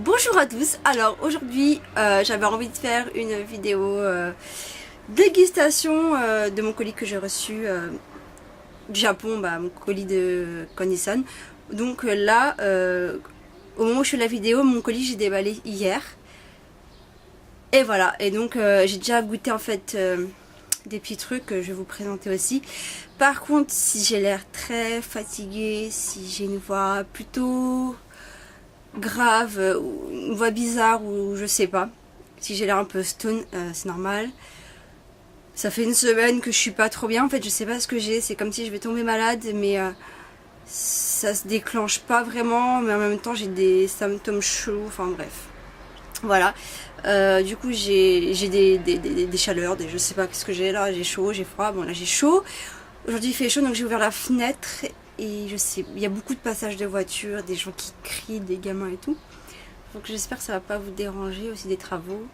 Bonjour à tous, alors aujourd'hui j'avais envie de faire une vidéo dégustation de mon colis que j'ai reçu du Japon, mon colis de Konisan. Donc là, au moment où je fais la vidéo, mon colis j'ai déballé hier. Et voilà, et donc j'ai déjà goûté en fait des petits trucs que je vais vous présenter aussi. Par contre, si j'ai l'air très fatiguée, si j'ai une voix plutôt grave, ou une voix bizarre, ou je sais pas, si j'ai l'air un peu stone, c'est normal. Ça fait une semaine que je suis pas trop bien, en fait je sais pas ce que j'ai, c'est comme si je vais tomber malade, mais ça se déclenche pas vraiment, mais en même temps j'ai des symptômes chauds, enfin bref. Voilà, du coup j'ai des chaleurs, je sais pas qu'est-ce que j'ai là, j'ai chaud, j'ai froid, bon là j'ai chaud. Aujourd'hui il fait chaud donc j'ai ouvert la fenêtre et je sais, il y a beaucoup de passages de voitures, des gens qui crient, des gamins et tout. Donc j'espère que ça va pas vous déranger, aussi des travaux.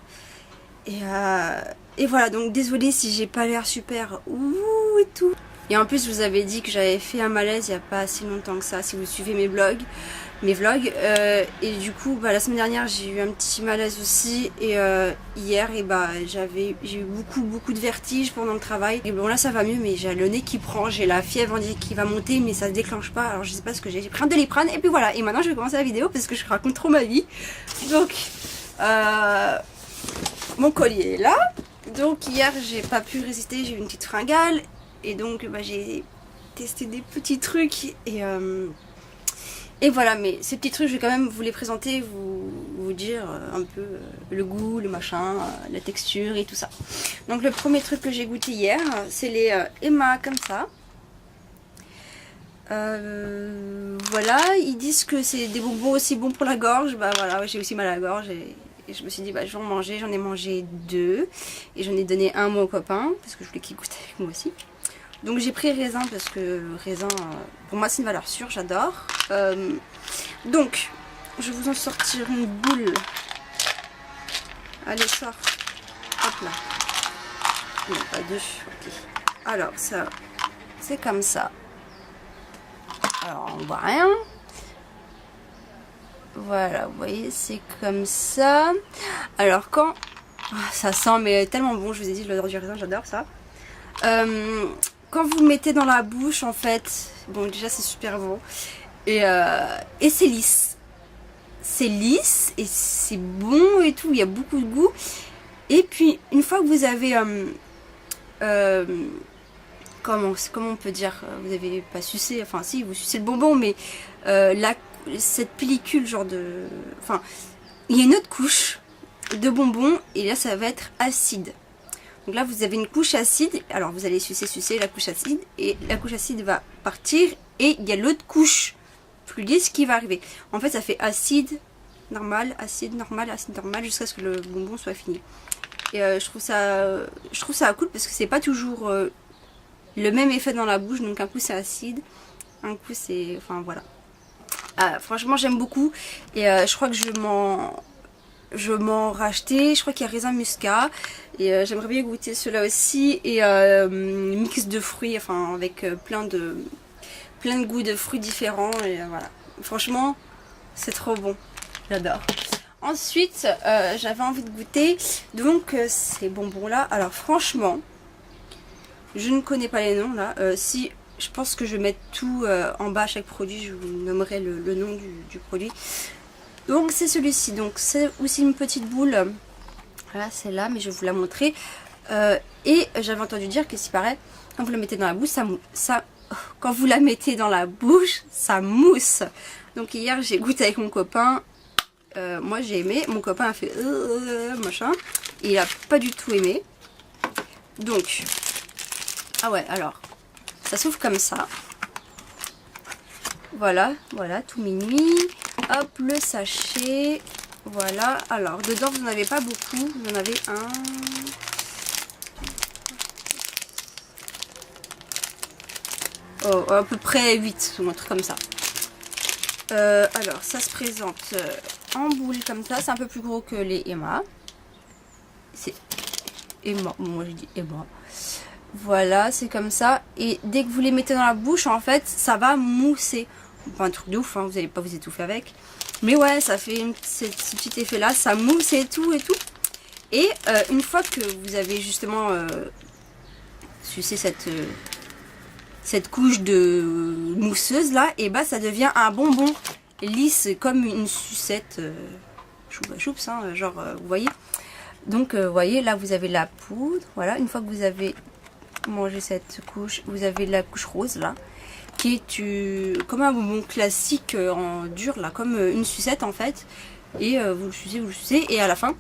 Et voilà, donc désolée si j'ai pas l'air super ouh et tout. Et en plus je vous avais dit que j'avais fait un malaise il y a pas si longtemps que ça, si vous suivez mes vlogs. Et du coup la semaine dernière j'ai eu un petit malaise aussi. Et hier j'ai eu beaucoup de vertiges pendant le travail. Et bon là ça va mieux, mais j'ai le nez qui prend, j'ai la fièvre qui va monter, mais ça se déclenche pas. Alors je sais pas ce que j'ai pris un Doliprane et puis voilà. Et maintenant je vais commencer la vidéo parce que je raconte trop ma vie. Donc mon collier est là. Donc hier j'ai pas pu résister, j'ai eu une petite fringale. Et donc j'ai testé des petits trucs et voilà, mais ces petits trucs je vais quand même vous les présenter, vous dire un peu le goût, le machin, la texture et tout ça. Donc le premier truc que j'ai goûté hier, c'est les Emma comme ça. Voilà, ils disent que c'est des bonbons aussi bons pour la gorge. Voilà, j'ai aussi mal à la gorge et je me suis dit je vais en manger. J'en ai mangé 2 et j'en ai donné un à mon copain parce que je voulais qu'il goûte avec moi aussi. Donc j'ai pris raisin parce que raisin pour moi c'est une valeur sûre, j'adore. Donc je vais vous en sortir une boule. Allez, sors. Hop là. Non, pas 2. Ok. Alors ça c'est comme ça. Alors on voit rien. Voilà, vous voyez, c'est comme ça. Alors quand... ça sent mais tellement bon, je vous ai dit l'odeur du raisin, j'adore ça. Quand vous le mettez dans la bouche en fait, bon déjà c'est super bon. Et c'est lisse. C'est lisse et c'est bon et tout, il y a beaucoup de goût. Et puis une fois que vous avez... comment on peut dire, vous avez pas sucé, enfin si vous sucez le bonbon, mais cette pellicule genre de... Enfin, il y a une autre couche de bonbons et là ça va être acide. Donc là vous avez une couche acide, alors vous allez sucer la couche acide et la couche acide va partir et il y a l'autre couche plus lisse qui va arriver. En fait ça fait acide normal jusqu'à ce que le bonbon soit fini. Et je trouve ça cool parce que c'est pas toujours le même effet dans la bouche, donc un coup c'est acide, un coup c'est... enfin voilà. Franchement j'aime beaucoup et je crois que je m'en racheter, je crois qu'il y a raisin muscat et j'aimerais bien goûter cela aussi et mix de fruits, enfin avec plein de goûts de fruits différents et voilà. Franchement c'est trop bon, j'adore. Ensuite j'avais envie de goûter donc ces bonbons là. Alors franchement je ne connais pas les noms là, si je pense que je vais mettre tout en bas à chaque produit, je vous nommerai le nom du produit. Donc c'est celui-ci, donc c'est aussi une petite boule, voilà c'est là mais je vais vous la montrer. Et j'avais entendu dire que si paraît, quand vous la mettez dans la bouche, quand vous la mettez dans la bouche, ça mousse. Donc hier j'ai goûté avec mon copain, moi j'ai aimé, mon copain a fait machin, et il a pas du tout aimé. Donc, ah ouais alors, ça s'ouvre comme ça. Voilà, tout mini. Hop, le sachet. Voilà, alors dedans vous n'en avez pas beaucoup, vous en avez à peu près 8 ou un truc comme ça. Alors ça se présente en boule comme ça, c'est un peu plus gros que les Emma. C'est Emma, moi je dis Emma. Voilà, c'est comme ça. Et dès que vous les mettez dans la bouche, en fait, ça va mousser. Pas un truc de ouf, hein, vous n'allez pas vous étouffer avec. Mais ouais, ça fait ce petit effet là, ça mousse et tout et tout. Et une fois que vous avez justement sucé cette couche de mousseuse là, et bah ça devient un bonbon lisse comme une sucette choupa choups, hein, genre vous voyez. Donc vous voyez là vous avez la poudre, voilà, une fois que vous avez mangé cette couche, vous avez la couche rose là, qui est comme un bonbon classique en dur là, comme une sucette en fait, et vous le sucez, et à la fin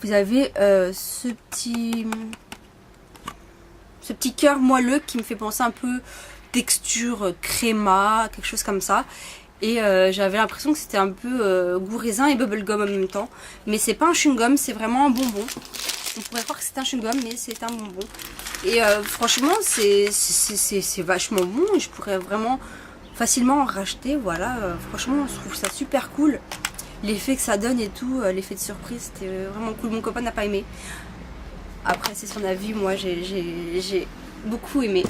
vous avez ce petit cœur moelleux qui me fait penser un peu texture créma, quelque chose comme ça. Et j'avais l'impression que c'était un peu goût raisin et bubblegum en même temps. Mais c'est pas un chewing-gum, c'est vraiment un bonbon. On pourrait croire que c'est un chewing-gum, mais c'est un bonbon. Et franchement, c'est vachement bon. Et je pourrais vraiment facilement en racheter. Voilà, franchement, je trouve ça super cool. L'effet que ça donne et tout, l'effet de surprise, c'était vraiment cool. Mon copain n'a pas aimé. Après, c'est son avis. Moi, j'ai beaucoup aimé.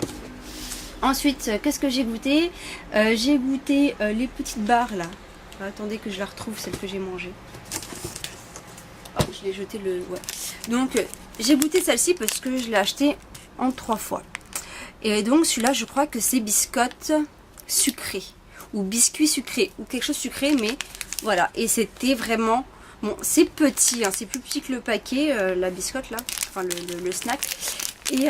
Ensuite, qu'est-ce que j'ai goûté? J'ai goûté les petites barres là. Attendez que je la retrouve, celle que j'ai mangée. Oh, je l'ai jeté le... Ouais. Donc, j'ai goûté celle-ci parce que je l'ai achetée en 3 fois. Et donc, celui-là, je crois que c'est biscotte sucrée. Ou biscuit sucré. Ou quelque chose sucré, mais voilà. Et c'était vraiment... Bon, c'est petit, hein, c'est plus petit que le paquet, la biscotte là. Enfin, le snack. Et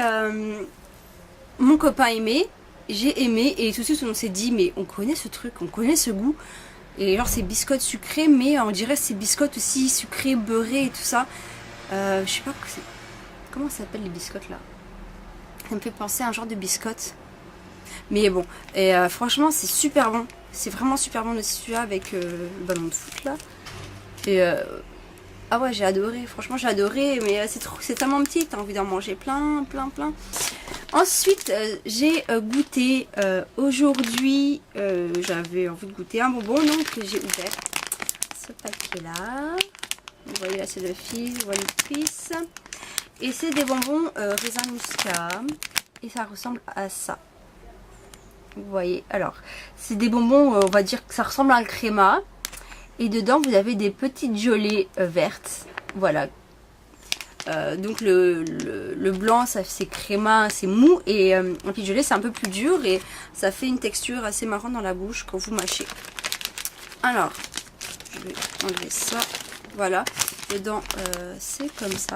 mon copain aimait. J'ai aimé et tout de suite on s'est dit mais on connaît ce truc, on connaît ce goût. Et genre c'est biscotte sucrée mais on dirait c'est biscotte aussi sucrée, beurrée et tout ça. Je sais pas comment ça s'appelle les biscottes là. Ça me fait penser à un genre de biscotte. Mais bon, et franchement c'est super bon. C'est vraiment super bon de celui-là avec le ballon de foot là. Et ah ouais j'ai adoré, franchement j'ai adoré mais c'est tellement petit, t'as envie d'en manger plein. Ensuite, j'ai goûté aujourd'hui, j'avais envie de goûter un bonbon, donc j'ai ouvert ce paquet-là. Vous voyez là, c'est le fils, One Piece. Et c'est des bonbons raisin muscat. Et ça ressemble à ça. Vous voyez, alors, c'est des bonbons, on va dire que ça ressemble à un créma. Et dedans, vous avez des petites gelées vertes. Voilà. Donc le blanc ça c'est créma, c'est mou et un petit gelé c'est un peu plus dur et ça fait une texture assez marrante dans la bouche quand vous mâchez. Alors je vais enlever ça, voilà, dedans c'est comme ça,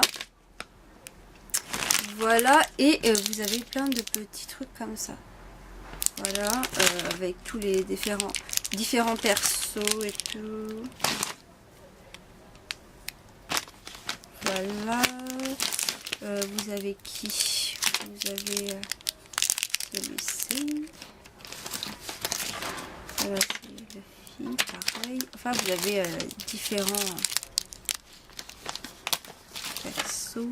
voilà, et vous avez plein de petits trucs comme ça, voilà, avec tous les différents persos et tout. Voilà, vous avez qui? Vous avez celui-ci. Voilà, c'est le fil, pareil. Enfin, vous avez différents persos.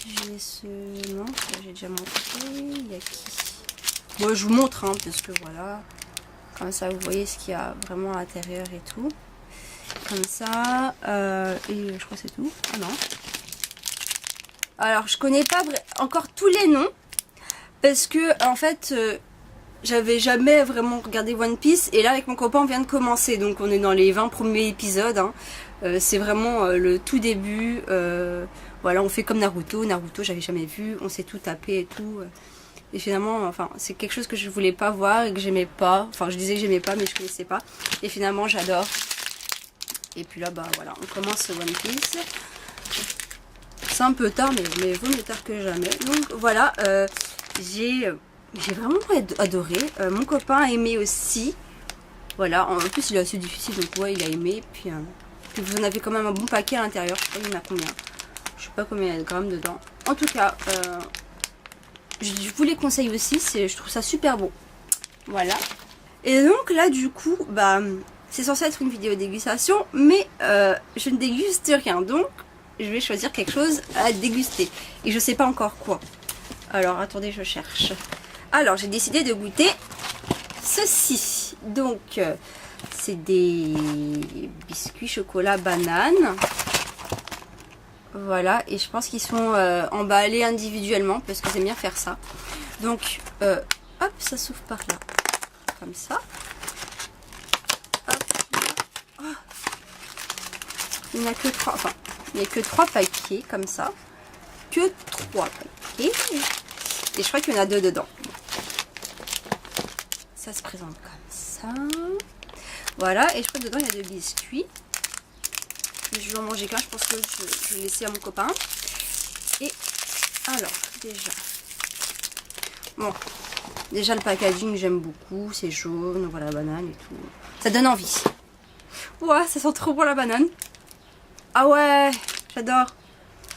J'ai ce... Non, ça j'ai déjà montré. Il y a qui? Bon, je vous montre, hein, parce que voilà. Comme ça, vous voyez ce qu'il y a vraiment à l'intérieur et tout. Comme ça, et je crois que c'est tout. Ah non. Alors je connais pas encore tous les noms parce que en fait j'avais jamais vraiment regardé One Piece et là avec mon copain on vient de commencer, donc on est dans les 20 premiers épisodes, hein. C'est vraiment le tout début, voilà, on fait comme Naruto j'avais jamais vu, on s'est tout tapé et tout, et finalement enfin c'est quelque chose que je voulais pas voir et que j'aimais pas, enfin je disais que j'aimais pas mais je connaissais pas et finalement j'adore. Et puis là, bah voilà, on commence One Piece. C'est un peu tard, mais vaut mieux tard que jamais. Donc voilà, j'ai vraiment adoré. Mon copain a aimé aussi. Voilà, en plus il est assez difficile, donc ouais, il a aimé. Puis vous en avez quand même un bon paquet à l'intérieur. Je sais pas il y en a combien. Je sais pas combien il y a de grammes dedans. En tout cas, je vous les conseille aussi. Je trouve ça super bon. Voilà. Et donc là, du coup, bah... c'est censé être une vidéo dégustation, mais je ne déguste rien, donc je vais choisir quelque chose à déguster. Et je sais pas encore quoi. Alors, attendez, je cherche. Alors, j'ai décidé de goûter ceci. Donc, c'est des biscuits chocolat banane. Voilà, et je pense qu'ils sont emballés individuellement, parce que j'aime bien faire ça. Donc, hop, ça s'ouvre par là. Comme ça. Hop. Il n'y en a que 3, enfin, il n'y a que 3 paquets comme ça. Que 3 paquets. Et je crois qu'il y en a 2 dedans. Ça se présente comme ça. Voilà, et je crois que dedans il y a 2 biscuits. Je vais en manger qu'un, je pense que je vais laisser à mon copain. Et alors, déjà. Bon, déjà le packaging j'aime beaucoup, c'est jaune, on voit la banane et tout. Ça donne envie. Ouais, ça sent trop bon la banane. Ah ouais, j'adore.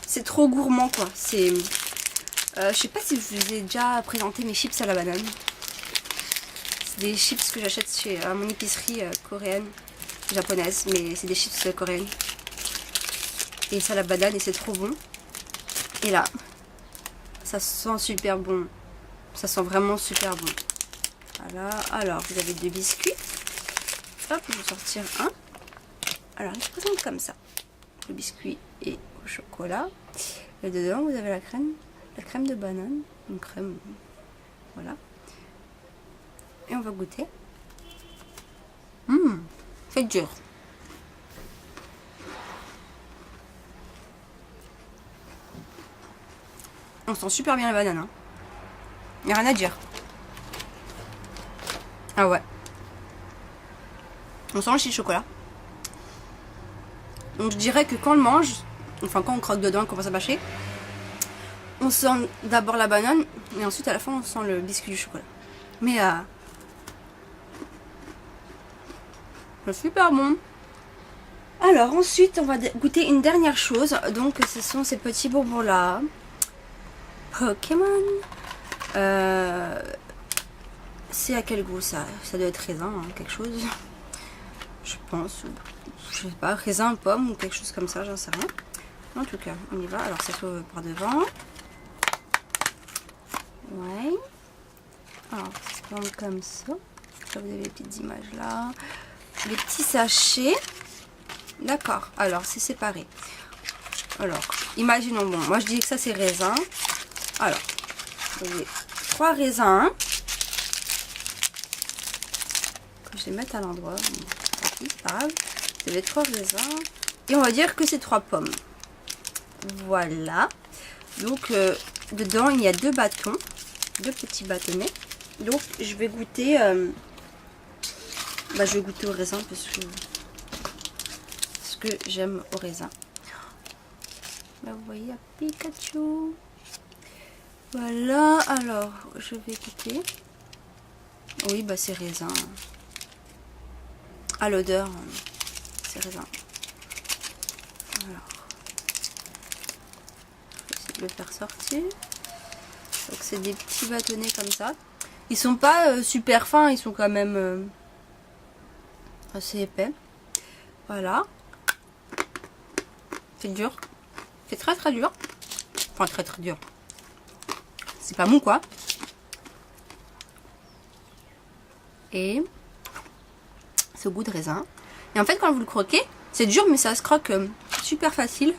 C'est trop gourmand quoi. C'est, je sais pas si je vous ai déjà présenté mes chips à la banane. C'est des chips que j'achète à mon épicerie coréenne, japonaise, mais c'est des chips coréennes. Et ça la banane et c'est trop bon. Et là, ça sent super bon. Ça sent vraiment super bon. Voilà, alors vous avez 2 biscuits. Hop, je vais sortir un. Alors il se présente comme ça. Le biscuit et au chocolat. Et dedans vous avez la crème de banane. Une crème, voilà. Et on va goûter. C'est dur. On sent super bien la banane. Hein. Il n'y a rien à dire. Ah ouais. On sent le chocolat. Donc je dirais que quand on le mange, enfin quand on croque dedans et qu'on commence à mâcher, on sent d'abord la banane et ensuite à la fin on sent le biscuit du chocolat. Mais c'est super bon. Alors ensuite on va goûter une dernière chose. Donc ce sont ces petits bonbons là. Pokémon. C'est à quel goût ça? Ça doit être raisin, hein, quelque chose. Je pense. Je sais pas, raisin, pomme ou quelque chose comme ça, j'en sais rien. En tout cas, on y va. Alors ça s'ouvre par devant. Ouais. Alors, ça se présente comme ça. Là, vous avez les petites images là. Les petits sachets. D'accord. Alors, c'est séparé. Alors, imaginons, bon, moi je dis que ça c'est raisin. Alors, vous avez 3 raisins. Que je vais mettre à l'endroit. C'est pas grave. Vous avez 3 raisins. Et on va dire que c'est 3 pommes. Voilà. Donc, dedans, il y a 2 bâtons. 2 petits bâtonnets. Donc, je vais goûter... je vais goûter au raisin parce que j'aime au raisin. Là, vous voyez, un Pikachu. Voilà. Alors, je vais goûter. Oui, bah c'est raisin. À l'odeur, c'est raisin. Alors, je vais essayer de le faire sortir. Donc c'est des petits bâtonnets comme ça. Ils sont pas super fins, ils sont quand même assez épais. Voilà. C'est dur. C'est très très dur. Enfin très très dur. C'est pas mou quoi. Et ce goût de raisin. Et en fait quand vous le croquez, c'est dur mais ça se croque super facile.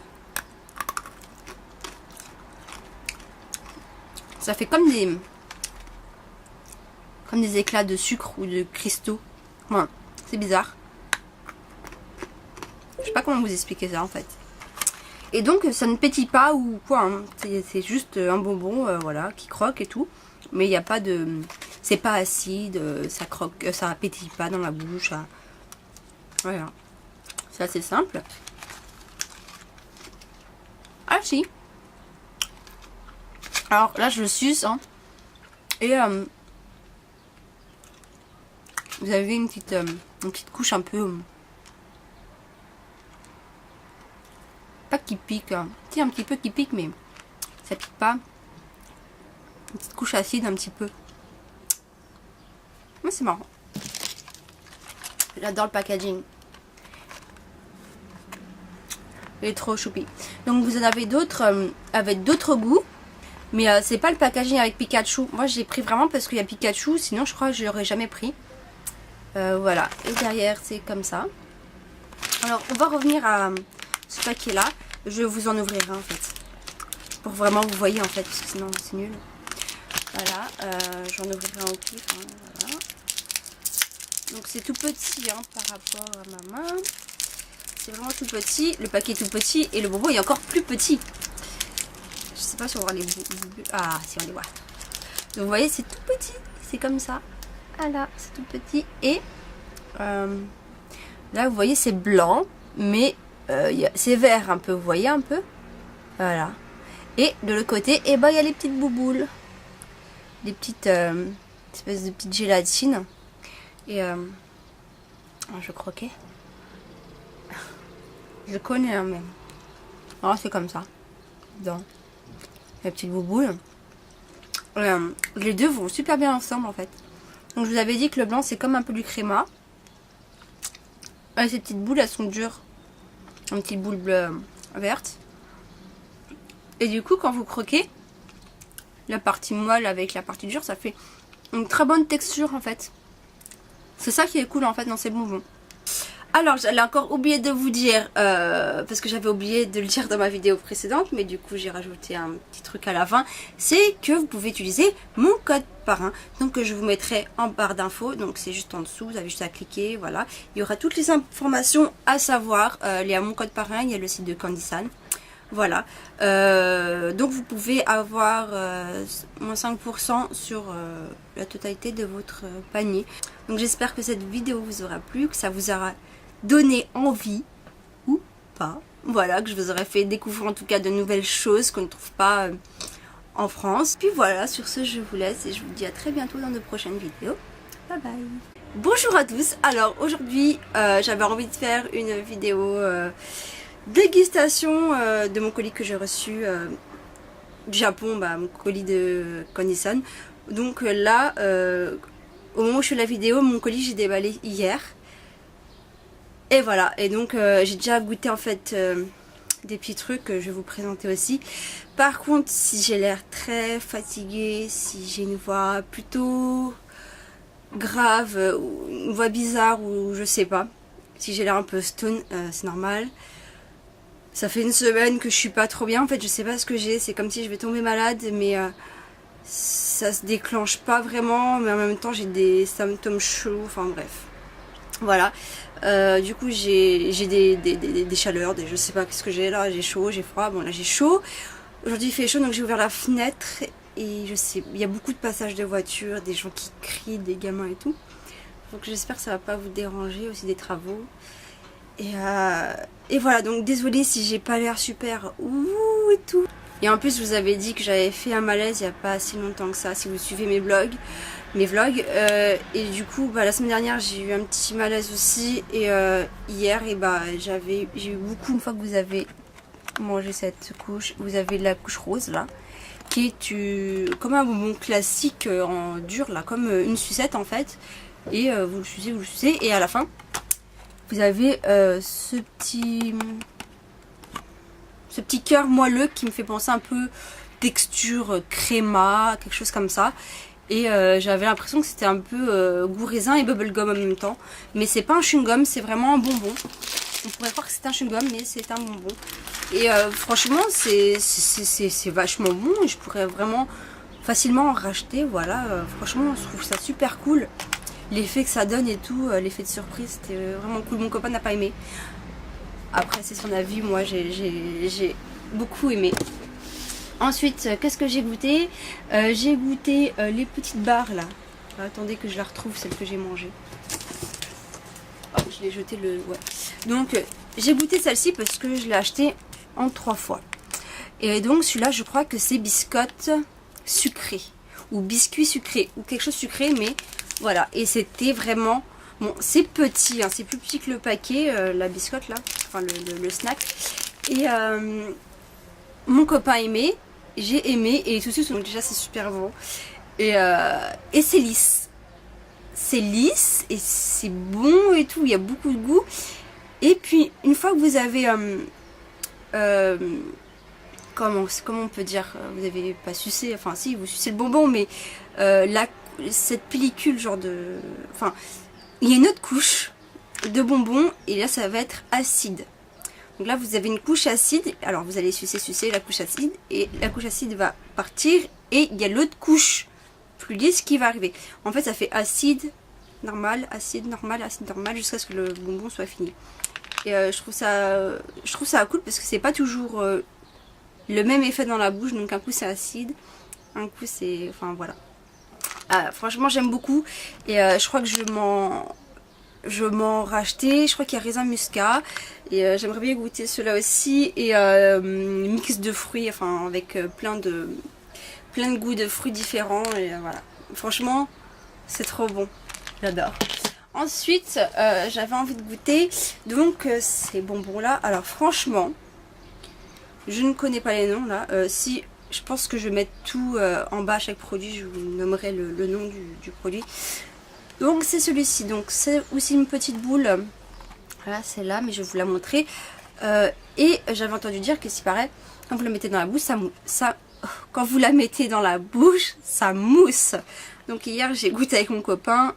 Ça fait comme des éclats de sucre ou de cristaux. Voilà, c'est bizarre. Je sais pas comment vous expliquer ça en fait. Et donc ça ne pétille pas ou quoi. Hein. C'est juste un bonbon, voilà, qui croque et tout. Mais il n'y a pas de... C'est pas acide, ça croque, ça pétille pas dans la bouche. Ça... Voilà. C'est assez simple. Ah si. Alors là je le suce. Hein. Et vous avez une petite couche un peu... pas qui pique. Hein. Si, un petit peu qui pique, mais ça pique pas. Une petite couche acide un petit peu. Mais c'est marrant. J'adore le packaging. Il est trop choupi. Donc vous en avez d'autres avec d'autres goûts. Mais c'est pas le packaging avec Pikachu. Moi j'ai pris vraiment parce qu'il y a Pikachu. Sinon je crois que je l'aurais jamais pris. Voilà. Et derrière c'est comme ça. Alors on va revenir à ce paquet là. Je vous en ouvrirai en fait. Pour vraiment vous voyez en fait. Parce que sinon c'est nul. Voilà. J'en ouvrirai un au pif. Hein, voilà. Donc c'est tout petit hein, par rapport à ma main. c'est vraiment tout petit. Le paquet est tout petit et le bonbon est encore plus petit. Je sais pas si on voit les bulles. Ah, si on les voit. Donc vous voyez, c'est tout petit. C'est comme ça. Voilà, c'est tout petit. Et là, vous voyez, c'est blanc. Mais c'est vert un peu. Vous voyez un peu? Voilà. Et de l'autre côté, eh ben, il y a les petites bouboules. Les petites espèces de petites gélatines. Et je croquais. Je connais hein, mais. Alors c'est comme ça. Dedans. La petite bouboule. Les deux vont super bien ensemble en fait. Donc je vous avais dit que le blanc c'est comme un peu du créma. Ces petites boules elles sont dures. Une petite boule bleue verte. Et du coup quand vous croquez, la partie molle avec la partie dure ça fait une très bonne texture en fait. C'est ça qui est cool en fait dans ces bonbons. Alors j'allais encore oublier de vous dire, parce que j'avais oublié de le dire dans ma vidéo précédente, mais du coup j'ai rajouté un petit truc à la fin, c'est que vous pouvez utiliser mon code parrain, donc que je vous mettrai en barre d'infos, donc c'est juste en dessous, vous avez juste à cliquer, voilà. Il y aura toutes les informations à savoir, il y a mon code parrain, il y a le site de Candysan. Voilà, donc vous pouvez avoir moins 5% sur la totalité de votre panier. Donc j'espère que cette vidéo vous aura plu, que ça vous aura donné envie, ou pas. Voilà, que je vous aurais fait découvrir en tout cas de nouvelles choses qu'on ne trouve pas en France. Puis voilà, sur ce je vous laisse et je vous dis à très bientôt dans de prochaines vidéos. Bye bye. Bonjour à tous, alors aujourd'hui j'avais envie de faire une vidéo dégustation de mon colis que j'ai reçu du Japon, mon colis de Candysan. Donc là, au moment où je fais la vidéo, mon colis j'ai déballé hier. Et voilà, et donc j'ai déjà goûté en fait des petits trucs que je vais vous présenter aussi. Par contre, si j'ai l'air très fatiguée, si j'ai une voix plutôt grave, ou une voix bizarre ou je sais pas, si j'ai l'air un peu stone, c'est normal. Ça fait une semaine que je suis pas trop bien, en fait je sais pas ce que j'ai, c'est comme si je vais tomber malade mais ça se déclenche pas vraiment, mais en même temps j'ai des symptômes chauds, enfin bref. Voilà, du coup j'ai des chaleurs, je sais pas qu'est-ce que j'ai là, j'ai chaud, j'ai froid, bon là j'ai chaud. Aujourd'hui il fait chaud donc j'ai ouvert la fenêtre et je sais, il y a beaucoup de passages de voitures, des gens qui crient, des gamins et tout. Donc j'espère que ça va pas vous déranger, aussi des travaux. Et voilà, donc désolée si j'ai pas l'air super ouh et tout. Et en plus je vous avais dit que j'avais fait un malaise il n'y a pas si longtemps que ça, si vous suivez mes vlogs. Et du coup la semaine dernière j'ai eu un petit malaise aussi. Et hier j'ai eu beaucoup. Une fois que vous avez mangé cette couche, vous avez la couche rose là, qui est comme un bonbon classique en dur là, comme une sucette en fait. Et vous le sucez et à la fin vous avez ce petit cœur moelleux qui me fait penser un peu texture créma, quelque chose comme ça. Et j'avais l'impression que c'était un peu goût raisin et bubblegum en même temps. Mais c'est pas un chewing-gum, c'est vraiment un bonbon. On pourrait croire que c'est un chewing-gum, mais c'est un bonbon. Et franchement, c'est vachement bon et je pourrais vraiment facilement en racheter. Voilà, franchement, je trouve ça super cool. L'effet que ça donne et tout, l'effet de surprise, c'était vraiment cool. Mon copain n'a pas aimé. Après, c'est son avis. Moi, j'ai beaucoup aimé. Ensuite, qu'est-ce que j'ai goûté? J'ai goûté les petites barres là. Attendez que je la retrouve, celle que j'ai mangée. Oh, je l'ai jetée ouais. Donc, j'ai goûté celle-ci parce que je l'ai achetée en 3 fois. Et donc, celui-là, je crois que c'est biscotte sucré. Ou biscuit sucré. Ou quelque chose sucré, mais... Voilà, et c'était vraiment... Bon, c'est petit, hein, c'est plus petit que le paquet, la biscotte là, enfin le snack. Et mon copain aimait, j'ai aimé, et tout de suite, donc déjà c'est super bon. Et c'est lisse. C'est lisse, et c'est bon et tout, il y a beaucoup de goût. Et puis, une fois que vous avez... comment on peut dire, vous n'avez pas sucé, enfin si, vous sucez le bonbon, mais cette pellicule genre de... Enfin, il y a une autre couche de bonbons et là ça va être acide. Donc là vous avez une couche acide, alors vous allez sucer la couche acide et la couche acide va partir et il y a l'autre couche plus lisse qui va arriver. En fait ça fait acide normal, acide normal jusqu'à ce que le bonbon soit fini. Et je trouve ça cool parce que c'est pas toujours le même effet dans la bouche. Donc un coup c'est acide, un coup c'est... Enfin voilà. Franchement j'aime beaucoup. Et je crois que je m'en rachetais. Je crois qu'il y a raisin muscat. Et j'aimerais bien goûter cela aussi. Et mix de fruits, enfin avec plein de goûts de fruits différents. Et voilà. Franchement c'est trop bon. J'adore. Ensuite, j'avais envie de goûter donc ces bonbons là. Alors franchement, je ne connais pas les noms là. Si, je pense que je vais mettre tout en bas à chaque produit. Je vous nommerai le nom du produit. Donc c'est celui-ci. Donc c'est aussi une petite boule. Voilà, c'est là, mais je vais vous la montrer. Et j'avais entendu dire que, s'il paraît, quand vous la mettez dans la bouche, quand vous la mettez dans la bouche, ça mousse. Donc hier, j'ai goûté avec mon copain.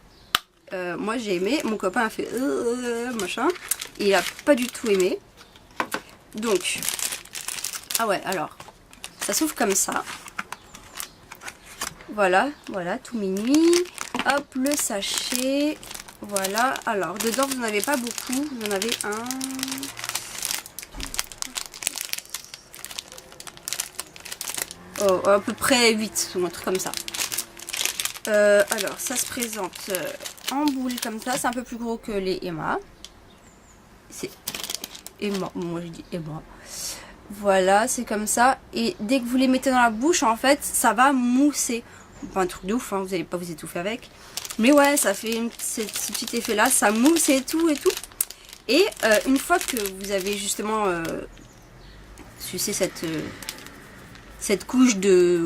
Moi j'ai aimé, mon copain a fait machin, et il a pas du tout aimé. Donc, ah ouais, alors, ça s'ouvre comme ça. Voilà, voilà, tout mini. Hop, le sachet. Voilà, alors, dedans vous n'en avez pas beaucoup, vous en avez à peu près 8, ou un truc comme ça. Alors, ça se présente en boule comme ça. C'est un peu plus gros que les Emma. C'est Emma. Moi, je dis Emma. Voilà, c'est comme ça. Et dès que vous les mettez dans la bouche, en fait, ça va mousser. Pas un truc de ouf, hein, vous n'allez pas vous étouffer avec. Mais ouais, ça fait ce petit effet-là. Ça mousse et tout et tout. Et une fois que vous avez justement sucé cette couche de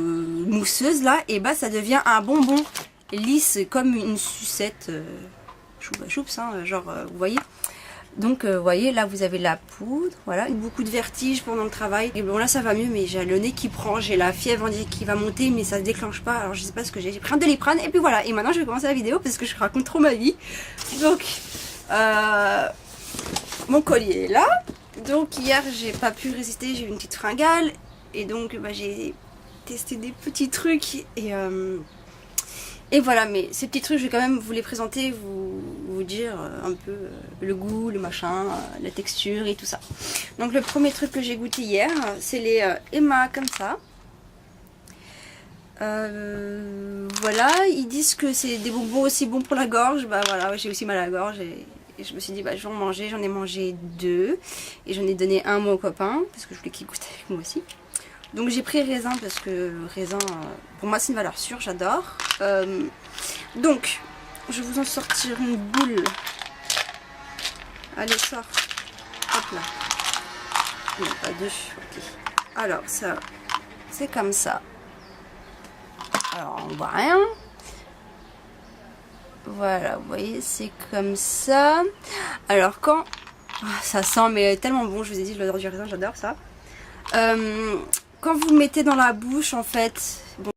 mousseuse là, et bah ça devient un bonbon lisse comme une sucette choupa choups, hein, genre vous voyez. Donc vous voyez, là vous avez la poudre, voilà, beaucoup de vertige pendant le travail. Et bon là ça va mieux, mais j'ai le nez qui prend, j'ai la fièvre qui va monter, mais ça se déclenche pas. Alors je sais pas ce que j'ai pris un Doliprane et puis voilà. Et maintenant je vais commencer la vidéo parce que je raconte trop ma vie. Donc mon collier est là. Donc hier j'ai pas pu résister, j'ai eu une petite fringale. Et donc bah, j'ai testé des petits trucs et voilà, mais ces petits trucs je vais quand même vous les présenter, vous dire un peu le goût, le machin, la texture et tout ça. Donc le premier truc que j'ai goûté hier, c'est les Emma comme ça. Voilà, ils disent que c'est des bonbons aussi bons pour la gorge. Bah voilà, j'ai aussi mal à la gorge et je me suis dit bah je vais en manger. J'en ai mangé 2 et j'en ai donné un à mon copain parce que je voulais qu'il goûte avec moi aussi. Donc j'ai pris raisin parce que raisin pour moi c'est une valeur sûre, j'adore. Donc je vais vous en sortir une boule. Allez, sors. Hop là. Non, pas 2. Ok. Alors ça c'est comme ça. Alors on voit rien. Voilà, vous voyez, c'est comme ça. Alors quand... ça sent mais tellement bon, je vous ai dit, l'odeur du raisin, j'adore ça. Quand vous le mettez dans la bouche, en fait... Bon,